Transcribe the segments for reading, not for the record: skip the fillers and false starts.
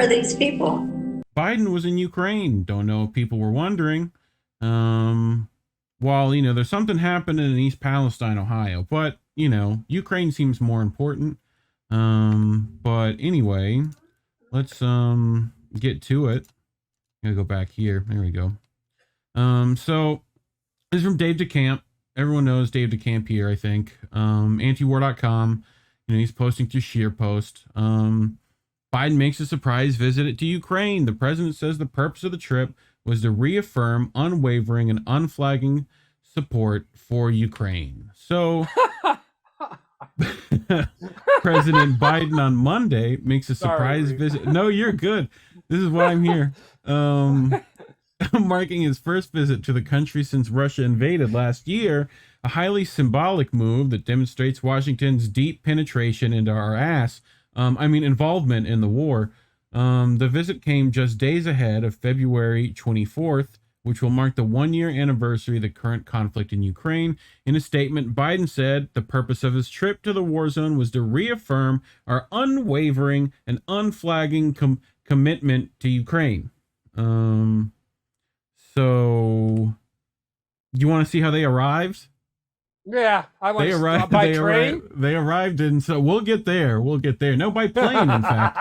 are these people? Biden was in Ukraine. Don't know if people were wondering. While, there's something happening in East Palestine, Ohio, but, Ukraine seems more important. But anyway, let's, get to it. I'm gonna go back here. There we go. So this is from Dave DeCamp. Everyone knows Dave DeCamp here, I think. Antiwar.com. He's posting to SheerPost. Biden makes a surprise visit to Ukraine. The president says the purpose of the trip was to reaffirm unwavering and unflagging support for Ukraine. So President Biden on Monday makes a surprise visit. No, you're good. This is why I'm here. Marking his first visit to the country since Russia invaded last year, a highly symbolic move that demonstrates Washington's deep penetration into our involvement in the war. The visit came just days ahead of February 24th, which will mark the one-year anniversary of the current conflict in Ukraine. In a statement, Biden said the purpose of his trip to the war zone was to reaffirm our unwavering and unflagging commitment to Ukraine. So you want to see how they arrived? Yeah, I want to arrive by train. They arrived, and so we'll get there. No, by plane, in fact.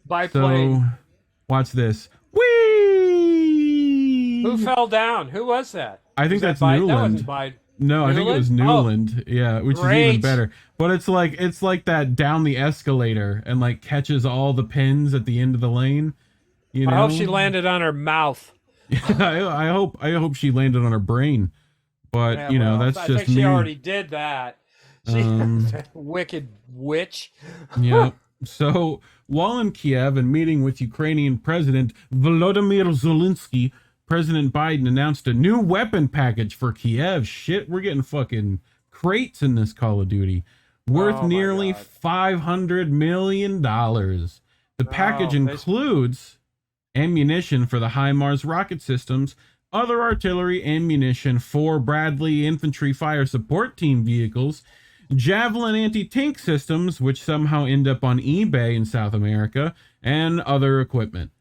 By plane. Watch this. Whee! Who fell down? Who was that? I think that's Newland. That wasn't Biden. No, Newland? I think it was Newland. Oh, yeah, which is even better. But it's like that down the escalator and like catches all the pins at the end of the lane. I hope she landed on her mouth. I hope she landed on her brain. But that's I just think she already did that. She wicked witch. Yeah. So while in Kiev and meeting with Ukrainian President Volodymyr Zelensky, President Biden announced a new weapon package for Kiev. Shit, we're getting fucking crates in this Call of Duty, worth nearly $500 million. The package includes ammunition for the HIMARS rocket systems, other artillery ammunition, 4 Bradley infantry fire support team vehicles, Javelin anti-tank systems, which somehow end up on eBay in South America, and other equipment.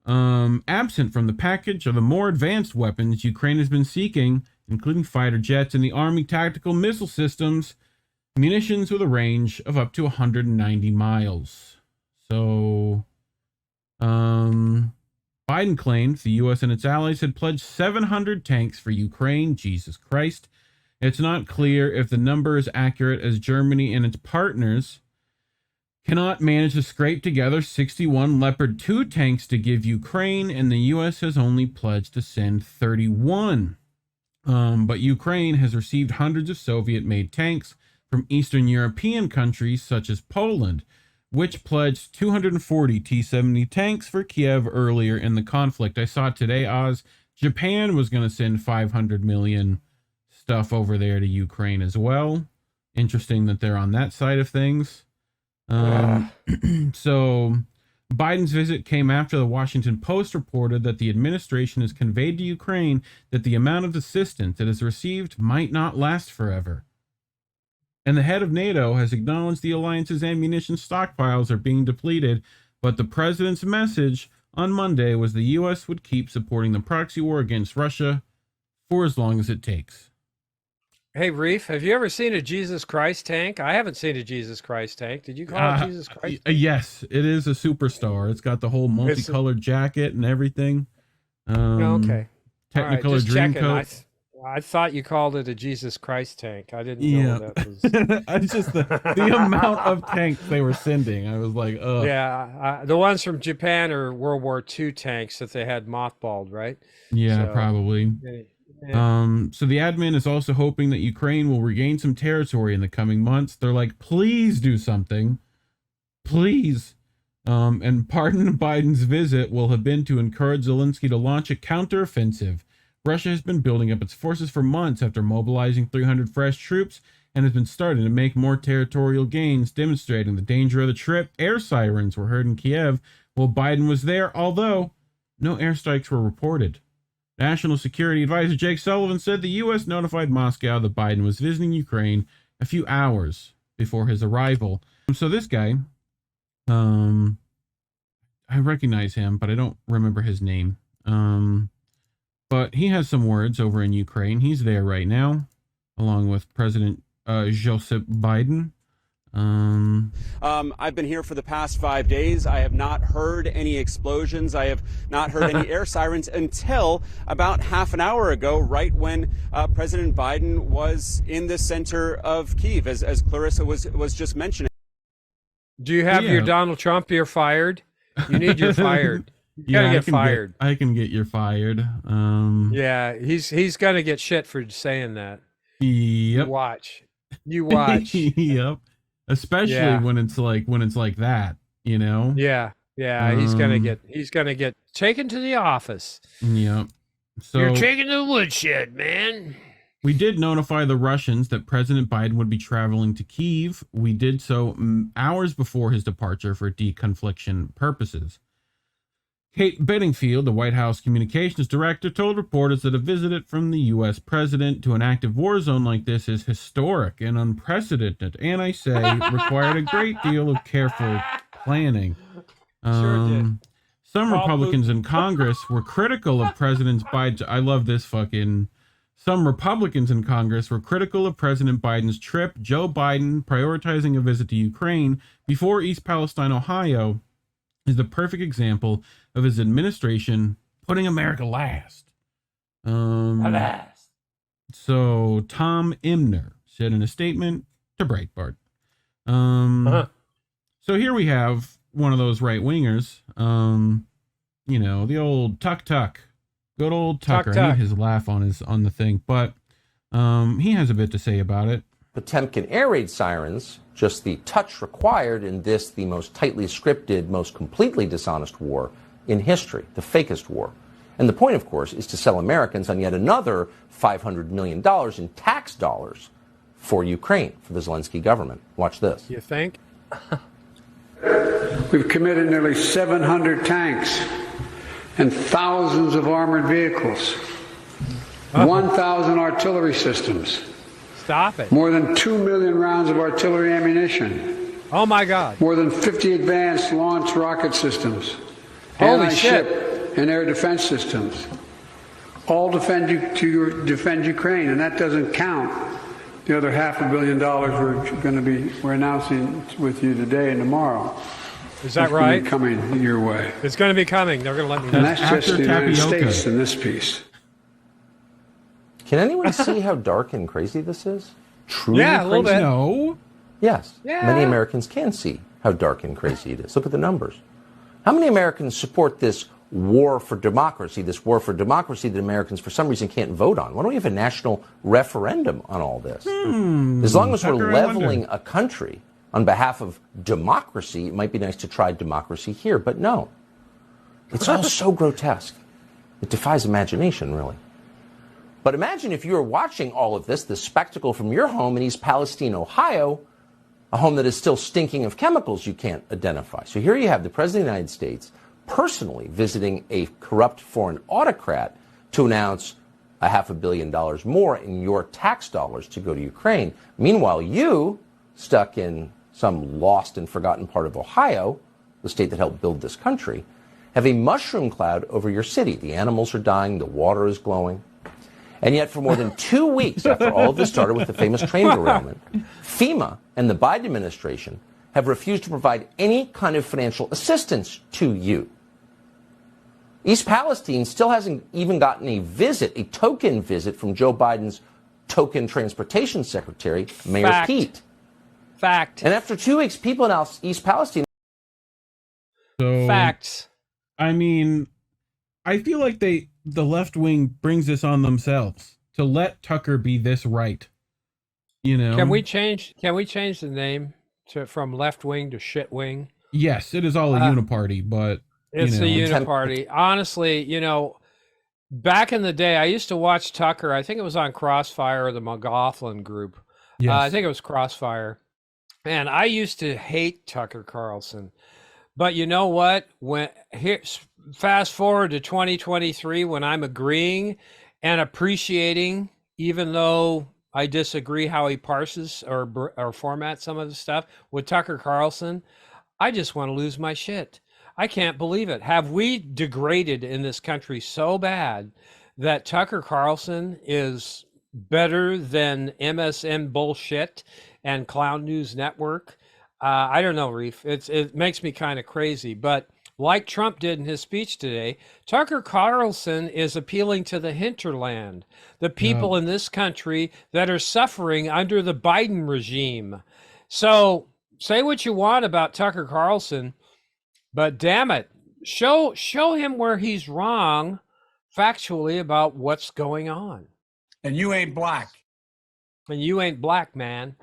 Absent from the package are the more advanced weapons Ukraine has been seeking, including fighter jets and the Army tactical missile systems, munitions with a range of up to 190 miles. So, Biden claims the U.S. and its allies had pledged 700 tanks for Ukraine. Jesus Christ. It's not clear if the number is accurate, as Germany and its partners cannot manage to scrape together 61 Leopard 2 tanks to give Ukraine, and the U.S. has only pledged to send 31. But Ukraine has received hundreds of Soviet-made tanks from Eastern European countries such as Poland, which pledged 240 T-70 tanks for Kiev earlier in the conflict. I saw today, Oz, Japan was going to send 500 million stuff over there to Ukraine as well. Interesting that they're on that side of things. So Biden's visit came after the Washington Post reported that the administration has conveyed to Ukraine that the amount of assistance it has received might not last forever. And the head of NATO has acknowledged the alliance's ammunition stockpiles are being depleted, but the president's message on Monday was the U.S. would keep supporting the proxy war against Russia for as long as it takes. Hey, Reef, have you ever seen a Jesus Christ tank? I haven't seen a Jesus Christ tank. Did you call it Jesus Christ? Yes, it is a superstar. It's got the whole multicolored jacket and everything. Okay. Technicolor Dreamcoat. I thought you called it a Jesus Christ tank. I didn't know that was. It's just the amount of tanks they were sending. I was like, ugh. Yeah, the ones from Japan are World War II tanks that they had mothballed, right? Yeah, probably. Yeah. So the admin is also hoping that Ukraine will regain some territory in the coming months. They're like, please do something. Please. And part of Biden's visit will have been to encourage Zelensky to launch a counteroffensive. Russia has been building up its forces for months after mobilizing 300 fresh troops and has been starting to make more territorial gains, demonstrating the danger of the trip. Air sirens were heard in Kiev while Biden was there, although no airstrikes were reported. National Security Advisor Jake Sullivan said the U.S. notified Moscow that Biden was visiting Ukraine a few hours before his arrival. So this guy, I recognize him, but I don't remember his name. But he has some words over in Ukraine. He's there right now, along with President Joseph Biden. I've been here for the past 5 days. I have not heard any explosions. I have not heard any air sirens until about half an hour ago, right when President Biden was in the center of Kyiv, as Clarissa was just mentioning. Do you have your Donald Trump? You're fired. You need your fired. You gotta get fired. I can get you fired. Yeah, he's gonna get shit for saying that. Yep. You watch. Yep. Especially when it's like that, you know. Yeah. He's gonna get taken to the office. Yep. So you're taking the woodshed, man. We did notify the Russians that President Biden would be traveling to Kyiv. We did so hours before his departure for deconfliction purposes. Kate Bedingfield, the White House communications director, told reporters that a visit from the U.S. president to an active war zone like this is historic and unprecedented, and I say required a great deal of careful planning. Sure did. Some Republicans in Congress were critical of President Biden. I love this fucking... Some Republicans in Congress were critical of President Biden's trip. Joe Biden prioritizing a visit to Ukraine before East Palestine, Ohio, is the perfect example of his administration putting America last. So Tom Emner said in a statement to Breitbart. So here we have one of those right wingers. You know, the old Tuck. Good old Tucker. I need his laugh on the thing, but he has a bit to say about it. Potemkin air raid sirens, just the touch required in this, the most tightly scripted, most completely dishonest war in history, the fakest war. And the point, of course, is to sell Americans on yet another $500 million in tax dollars for Ukraine, for the Zelensky government. Watch this. You think? We've committed nearly 700 tanks and thousands of armored vehicles, 1,000 artillery systems. Stop it. More than 2 million rounds of artillery ammunition. Oh, my God. More than 50 advanced launch rocket systems. Holy anti-ship and air defense systems. All defend Ukraine, and that doesn't count the other $500 million we're announcing with you today and tomorrow. Is that right? Coming your way. It's going to be coming. They're going to let me know. And that's just the United States in this piece. Can anyone see how dark and crazy this is? Truly a little crazy? bit. No. Yes. Yeah. Many Americans can see how dark and crazy it is. Look at the numbers. How many Americans support this war for democracy that Americans for some reason can't vote on? Why don't we have a national referendum on all this? As long as we're leveling a country on behalf of democracy, it might be nice to try democracy here, but no. It's all so grotesque. It defies imagination, really. But imagine if you were watching all of this, the spectacle from your home in East Palestine, Ohio, a home that is still stinking of chemicals you can't identify. So here you have the President of the United States personally visiting a corrupt foreign autocrat to announce $500 million more in your tax dollars to go to Ukraine. Meanwhile, you, stuck in some lost and forgotten part of Ohio, the state that helped build this country, have a mushroom cloud over your city. The animals are dying, the water is glowing. And yet for more than 2 weeks after all of this started with the famous train derailment, FEMA and the Biden administration have refused to provide any kind of financial assistance to you. East Palestine still hasn't even gotten a visit, a token visit from Joe Biden's token transportation secretary, Mayor Pete. Fact. And after 2 weeks, people in East Palestine... So, facts. I mean, I feel like the left wing brings this on themselves to let Tucker be this right. You know? Can we change the name from left wing to shit wing? Yes, it is all a uniparty, but it's a uniparty. Honestly, you know, back in the day, I used to watch Tucker. I think it was on Crossfire or the McLaughlin group. Yes. I think it was Crossfire. And I used to hate Tucker Carlson. But you know what? Fast forward to 2023, when I'm agreeing and appreciating, even though I disagree how he parses or formats some of the stuff with Tucker Carlson, I just want to lose my shit. I can't believe it. Have we degraded in this country so bad that Tucker Carlson is better than MSN bullshit and Clown News Network? I don't know, Reef. It makes me kind of crazy. But like Trump did in his speech today, Tucker Carlson is appealing to the hinterland, the people in this country that are suffering under the Biden regime. So say what you want about Tucker Carlson, but damn it, show him where he's wrong factually about what's going on. And you ain't black. And you ain't black, man.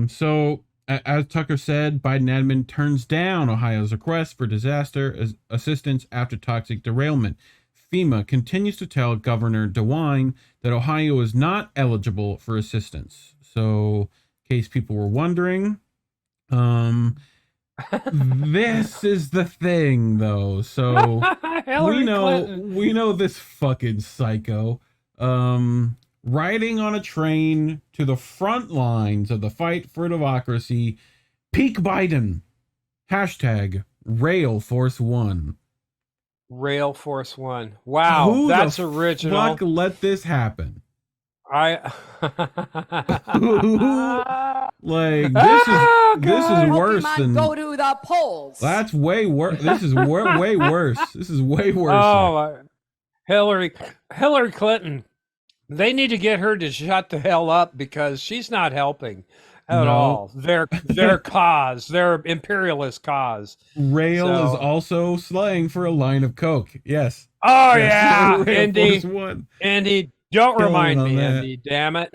So as Tucker said, Biden admin turns down Ohio's request for disaster assistance after toxic derailment. FEMA continues to tell Governor DeWine that Ohio is not eligible for assistance. So, in case people were wondering, this is the thing, though. So we know this fucking psycho. Riding on a train to the front lines of the fight for democracy. Peak Biden. Hashtag Rail Force One. Rail Force One. Wow, Who that's the original. Fuck, let this happen. Like this is worse than go to the polls. That's way worse. This is way worse. This is way worse. Oh, Hillary Clinton. They need to get her to shut the hell up because she's not helping at all. Their cause, their imperialist cause. Rail is also slang for a line of coke. Yes. Oh yes. yeah, Andy, don't remind me, Andy. Damn it.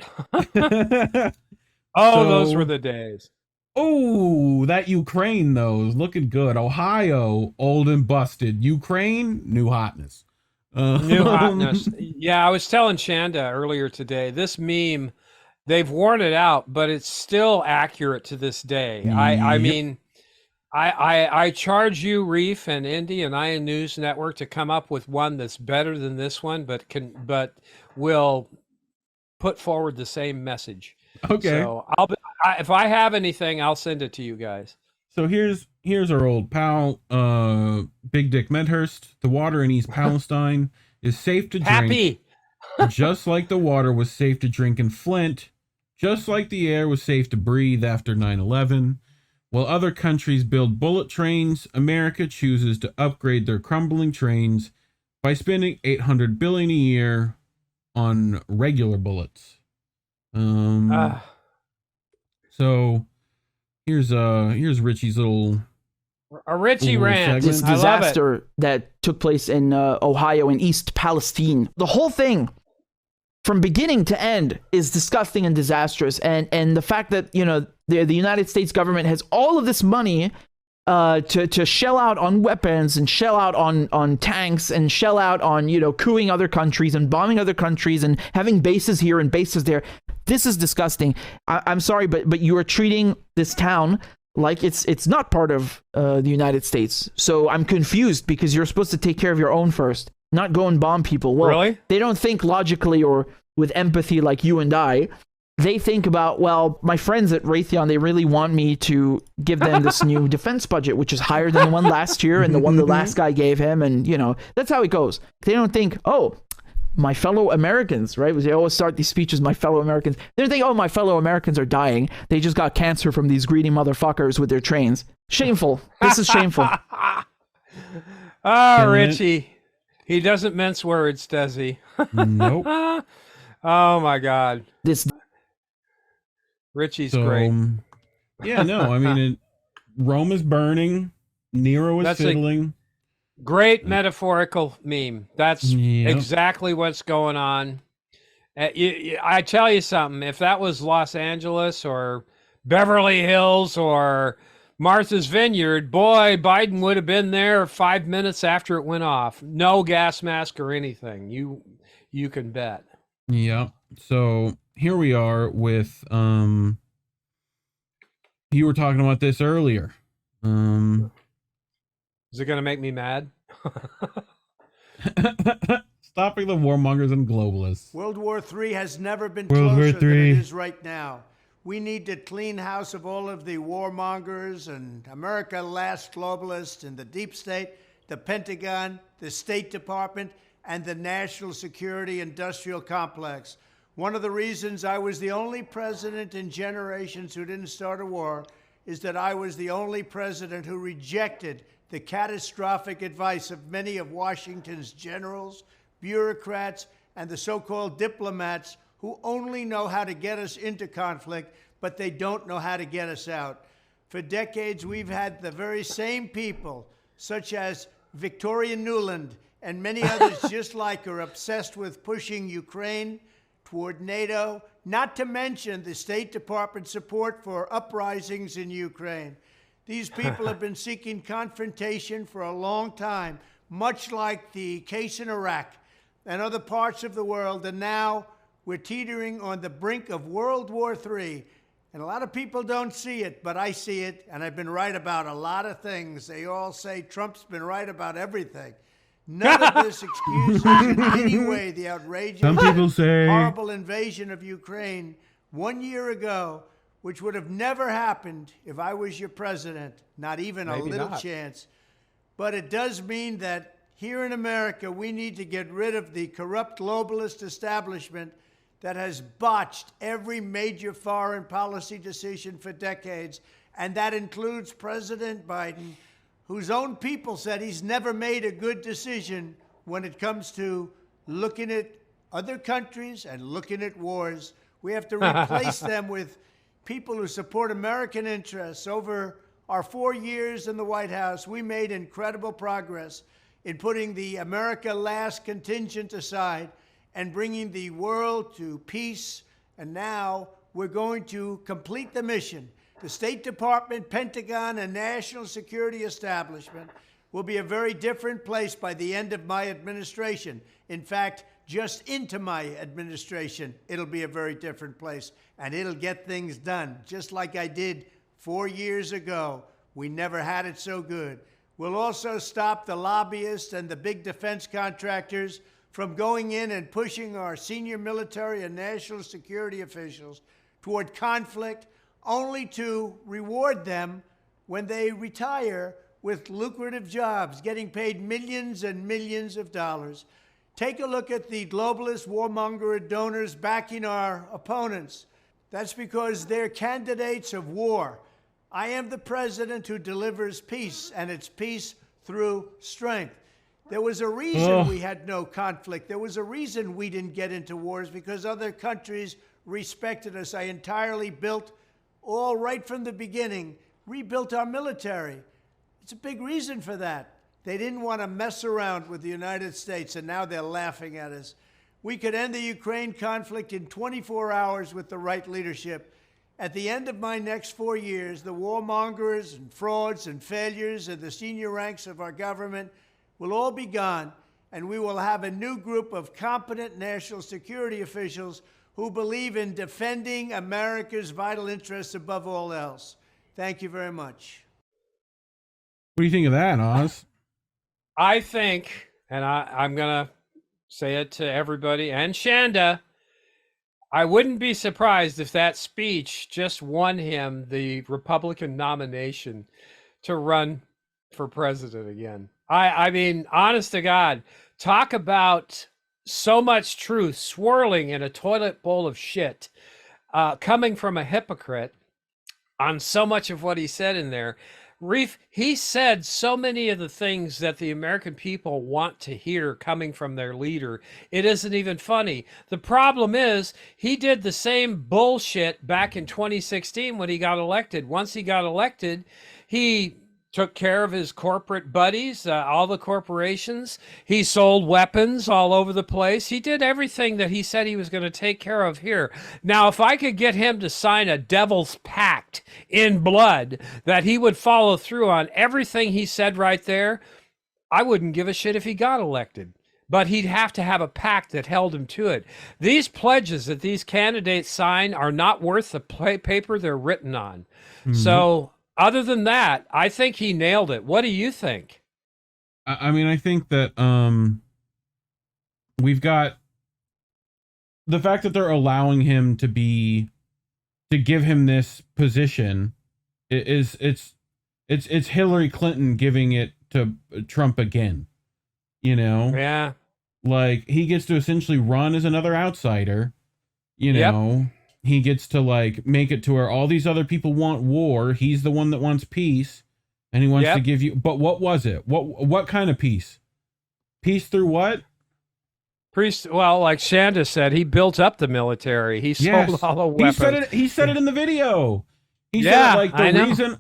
Those were the days. Oh, that Ukraine though is looking good. Ohio, old and busted. Ukraine, new hotness. New hotness. Yeah, I was telling Shanda earlier today, this meme, they've worn it out, but it's still accurate to this day. I mean, I charge you, Reef and Indy and Iron News Network, to come up with one that's better than this one, but will put forward the same message. Okay. So if I have anything, I'll send it to you guys. So here's our old pal, Big Dick Medhurst. The water in East Palestine is safe to drink. Just like the water was safe to drink in Flint, just like the air was safe to breathe after 9/11. While other countries build bullet trains, America chooses to upgrade their crumbling trains by spending $800 billion a year on regular bullets. So here's Richie's little Richie rant. This disaster that took place in Ohio in East Palestine. The whole thing, from beginning to end, is disgusting and disastrous. And the fact that the United States government has all of this money to shell out on weapons and shell out on tanks and shell out on cooing other countries and bombing other countries and having bases here and bases there. This is disgusting. I'm sorry, but you are treating this town like it's not part of the United States. So I'm confused because you're supposed to take care of your own first, not go and bomb people. Well, really? They don't think logically or with empathy like you and I. They think about, well, my friends at Raytheon, they really want me to give them this new defense budget, which is higher than the one last year and the one the last guy gave him. And, that's how it goes. They don't think, oh, my fellow Americans, right? They always start these speeches, my fellow Americans. They don't think, oh, my fellow Americans are dying. They just got cancer from these greedy motherfuckers with their trains. Shameful. This is shameful. Richie. He doesn't mince words, does he? Nope. Oh, my God. Richie's great. Yeah, no, I mean, Rome is burning. Nero is fiddling. Great metaphorical meme. That's exactly what's going on. I tell you something. If that was Los Angeles or Beverly Hills or Martha's Vineyard, boy, Biden would have been there 5 minutes after it went off. No gas mask or anything. You can bet. Yeah. So here we are with you were talking about this earlier. Is it going to make me mad? Stopping the warmongers and globalists. World War III has never been closer than it is right now. We need to clean house of all of the warmongers and America last globalists and the deep state, the Pentagon, the State Department, and the national security industrial complex. One of the reasons I was the only president in generations who didn't start a war is that I was the only president who rejected the catastrophic advice of many of Washington's generals, bureaucrats, and the so-called diplomats who only know how to get us into conflict, but they don't know how to get us out. For decades, we've had the very same people, such as Victoria Nuland and many others just like her, obsessed with pushing Ukraine toward NATO, not to mention the State Department support for uprisings in Ukraine. These people have been seeking confrontation for a long time, much like the case in Iraq and other parts of the world, and now we're teetering on the brink of World War III. And a lot of people don't see it, but I see it, and I've been right about a lot of things. They all say Trump's been right about everything. None of this excuses in any way the outrageous, Some people say, horrible invasion of Ukraine 1 year ago, which would have never happened if I was your president, not even a little chance. But it does mean that here in America, we need to get rid of the corrupt globalist establishment that has botched every major foreign policy decision for decades, and that includes President Biden, whose own people said he's never made a good decision when it comes to looking at other countries and looking at wars. We have to replace them with people who support American interests. Over our 4 years in the White House, we made incredible progress in putting the America Last contingent aside and bringing the world to peace. And now we're going to complete the mission. The State Department, Pentagon, and national security establishment will be a very different place by the end of my administration. In fact, just into my administration, it'll be a very different place, and it'll get things done, just like I did 4 years ago. We never had it so good. We'll also stop the lobbyists and the big defense contractors from going in and pushing our senior military and national security officials toward conflict, only to reward them when they retire with lucrative jobs, getting paid millions and millions of dollars. Take a look at the globalist warmonger donors backing our opponents. That's because they're candidates of war. I am the president who delivers peace, and it's peace through strength. There was a reason we had no conflict. There was a reason we didn't get into wars, because other countries respected us. I entirely built, all right from the beginning, rebuilt our military. It's a big reason for that. They didn't want to mess around with the United States, and now they're laughing at us. We could end the Ukraine conflict in 24 hours with the right leadership. At the end of my next 4 years, the warmongers and frauds and failures in the senior ranks of our government will all be gone, and we will have a new group of competent national security officials who believe in defending America's vital interests above all else. Thank you very much. what do you think of that, Oz? I think, and I'm going to say it to everybody and Shanda, I wouldn't be surprised if that speech just won him the Republican nomination to run for president again. I mean, honest to God, talk about so much truth swirling in a toilet bowl of shit, coming from a hypocrite on so much of what he said in there. Reef, he said so many of the things that the American people want to hear coming from their leader. It isn't even funny. The problem is he did the same bullshit back in 2016 when he got elected. Once he got elected, he took care of his corporate buddies, all the corporations. He sold weapons all over the place. He did everything that he said he was going to take care of here. Now, if I could get him to sign a devil's pact in blood that he would follow through on everything he said right there, I wouldn't give a shit if he got elected. But he'd have to have a pact that held him to it. These pledges that these candidates sign are not worth the paper they're written on. Mm-hmm. So other than that, I think he nailed it. What do you think? I mean, I think that we've got the fact that they're allowing him to to give him this position. It's Hillary Clinton giving it to Trump again. You know? Yeah. Like, he gets to essentially run as another outsider. You know? He gets to, like, make it to where all these other people want war. He's the one that wants peace. And he wants to give you... But what was it? What kind of peace? Peace through what? Well, like Shanda said, he built up the military. He sold all the weapons. He said it in the video. He said it, like,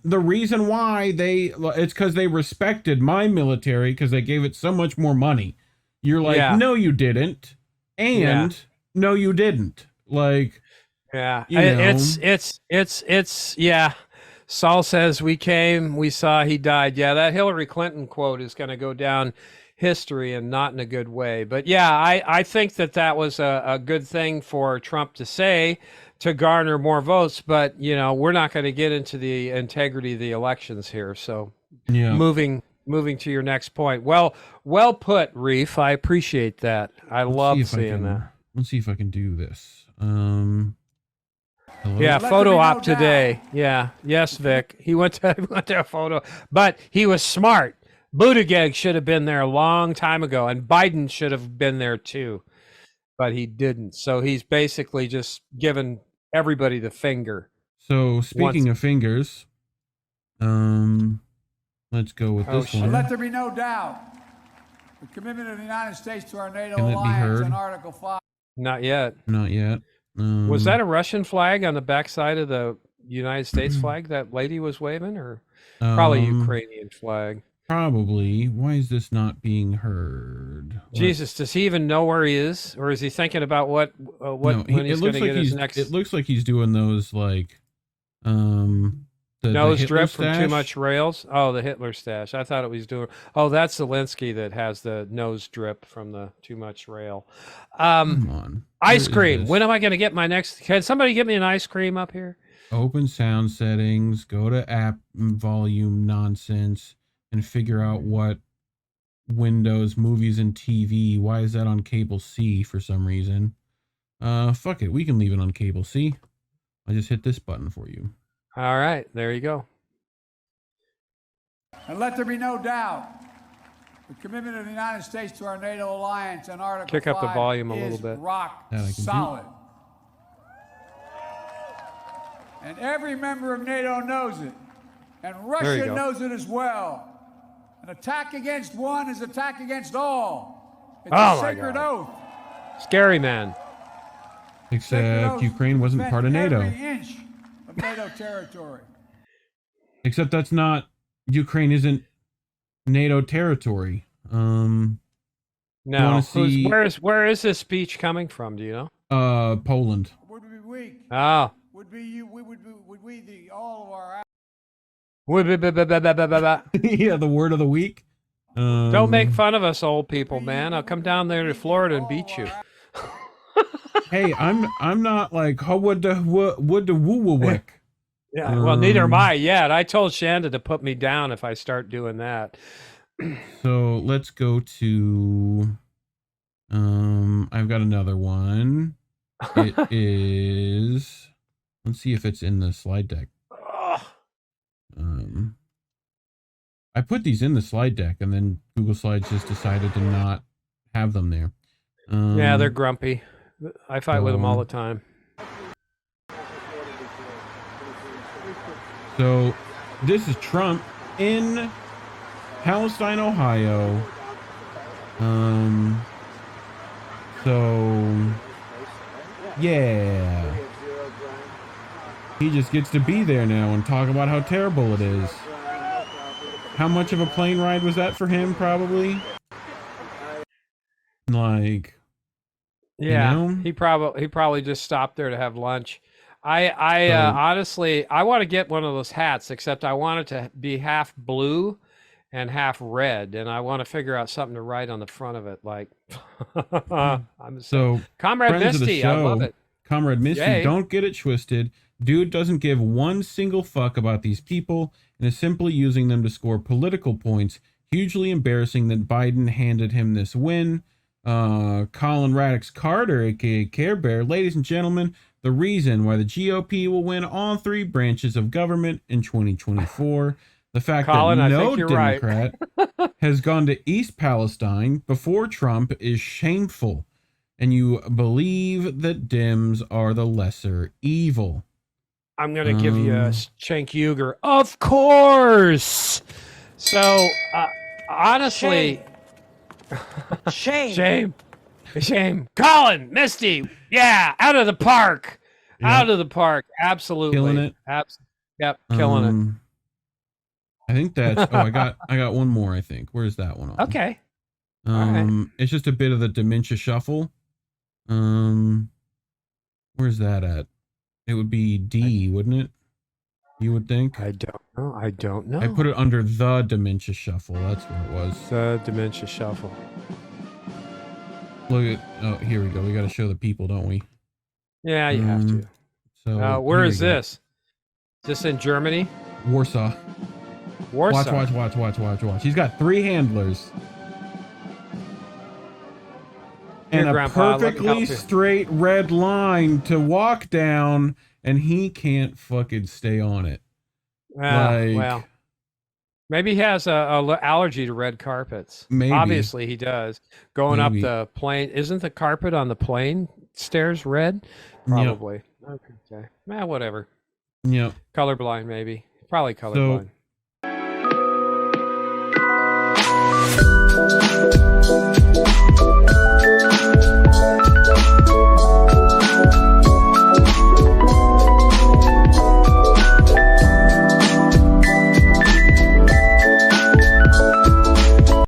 the reason why it's because they respected my military because they gave it so much more money. You're like, no, you didn't, and no, you didn't. Like, it's Saul says we came, we saw, he died. Yeah, that Hillary Clinton quote is going to go down history and not in a good way. But yeah, I think that was a good thing for Trump to say to garner more votes. But, you know, we're not going to get into the integrity of the elections here. So moving to your next point. Well put, Reef. I appreciate that. I love seeing that. Let's see if I can do this. Hello? Yeah, photo op today. Yeah. Yes, Vic. He went to a photo, but he was smart. Buttigieg should have been there a long time ago, and Biden should have been there too, but he didn't. So he's basically just given everybody the finger. So speaking of fingers, let's go with this one. Let there be no doubt. The commitment of the United States to our NATO alliance and Article 5. Not yet. Not yet. Was that a Russian flag on the backside of the United States flag that lady was waving, or probably Ukrainian flag? Probably. Why is this not being heard? Jesus, does he even know where he is, or is he thinking about when he's going to get his next? It looks like he's doing those like the nose drip from too much rails. Oh, the Hitler stash. I thought it was doing. Oh, that's Zelensky that has the nose drip from the too much rail. Come on. Ice cream. When am I going to get my next? Can somebody get me an ice cream up here? Open sound settings. Go to app volume nonsense and figure out what Windows movies and TV. Why is that on cable C for some reason? Fuck it. We can leave it on cable C. I just hit this button for you. All right, there you go. And let there be no doubt, the commitment of the United States to our NATO alliance and Article 5 Kick up the volume a little bit. Rock solid. And every member of NATO knows it. And Russia knows it as well. An attack against one is attack against all. It's a sacred oath. Scary man. Except Ukraine wasn't part of NATO. Every inch of NATO territory. Except that's not, Ukraine isn't NATO territory. No. Where is this speech coming from? Do you know? Poland. Would we be weak? Oh. Would we the all of our yeah, the word of the week. Don't make fun of us old people, man. I'll come down there to Florida and beat you. Hey, I'm not like how would the woo wick. Yeah, well, neither am I yet. I told Shanda to put me down if I start doing that. So let's go to I've got another one. It is, let's see if it's in the slide deck. I put these in the slide deck and then Google Slides just decided to not have them there. Yeah, they're grumpy. I fight with them all the time. So this is Trump in Palestine, Ohio. So yeah. He just gets to be there now and talk about how terrible it is. How much of a plane ride was that for him? Probably. Like, yeah, you know? he probably just stopped there to have lunch. Honestly, I want to get one of those hats, except I want it to be half blue and half red, and I want to figure out something to write on the front of it, like. So, Comrade Misty, I love it. Comrade Misty, don't get it twisted. Dude doesn't give one single fuck about these people and is simply using them to score political points. Hugely embarrassing that Biden handed him this win. Collin Radix-Carter, aka Care Bear, ladies and gentlemen, the reason why the GOP will win all 3 branches of government in 2024. The fact Collin, that I no think you're Democrat has gone to East Palestine before Trump is shameful. And you believe that Dems are the lesser evil. I'm going to give you a Cenk Uygur. Of course. So, honestly. Shame. Shame. Collin, Misty. Yeah, out of the park. Yep. Out of the park. Absolutely. Killing it. Yep, killing it. I think that's I got one more, I think. Where's that one on? Okay. All right. It's just a bit of the dementia shuffle. Where's that at? It would be D, wouldn't it? You would think. I don't know. I put it under the dementia shuffle. That's where it was. The dementia shuffle. Look at, oh, here we go. We got to show the people, don't we? Yeah, you have to. So where is this? Is this in Germany? Warsaw. Watch. He's got 3 handlers. And a Grandpa, perfectly straight red line to walk down, and he can't fucking stay on it. Well, maybe he has a allergy to red carpets. Maybe. Obviously, he does. Going up the plane, isn't the carpet on the plane stairs red? Probably. Yep. Okay. Whatever. Yeah. Colorblind, maybe. Probably colorblind.